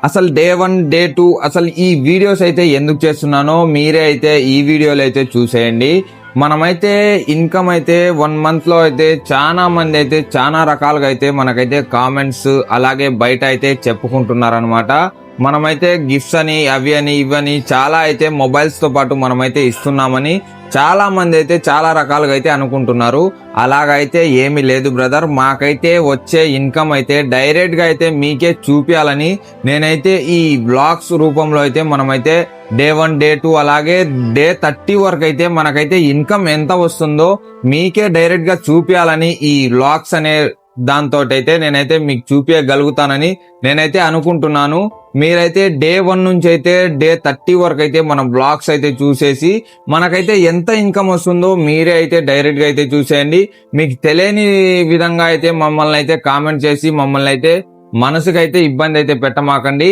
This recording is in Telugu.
అసలు డే 1 డే 2 అసలు ఈ వీడియోస్ అయితే ఎందుకు చేస్తున్నానో మీరే అయితే ఈ వీడియోలో అయితే చూసేయండి. మనమైతే ఇన్కమ్ అయితే 1 మంత్ లో అయితే చాలా మంది అయితే చాలా రకాలుగా అయితే మనకైతే కామెంట్స్ అలాగే బయట అయితే చెప్పుకుంటున్నారనమాట. మనమైతే గిఫ్ట్స్ అని అవి అని ఇవని చాలా అయితే మొబైల్స్ తో పాటు మనమైతే ఇస్తున్నామని చాలా మంది అయితే చాలా రకాలుగా అయితే అనుకుంటున్నారు. అలాగైతే ఏమీ లేదు బ్రదర్. మాకైతే వచ్చే ఇన్కమ్ అయితే డైరెక్ట్ గా అయితే మీకే చూపించాలని నేనైతే ఈ బ్లాగ్స్ రూపంలో అయితే మనమైతే డే 1 డే 2 అలాగే డే 30 వరకు అయితే మనకైతే ఇన్కమ్ ఎంత వస్తుందో మీకే డైరెక్ట్ గా చూపించాలని ఈ బ్లాగ్స్ అనే దాంతో అయితే నేనైతే మీకు చూపించగలుగుతానని నేనైతే అనుకుంటున్నాను. మీరైతే డే 1 నుంచి అయితే డే 30 వరకు అయితే మన బ్లాగ్స్ అయితే చూసేసి మనకైతే ఎంత ఇన్కమ్ వస్తుందో మీరే అయితే డైరెక్ట్ గా అయితే చూసేయండి. మీకు తెలియని విధంగా అయితే మమ్మల్ని అయితే కామెంట్ చేసి మమ్మల్ని అయితే మనసుకైతే ఇబ్బంది అయితే పెట్టమాకండి.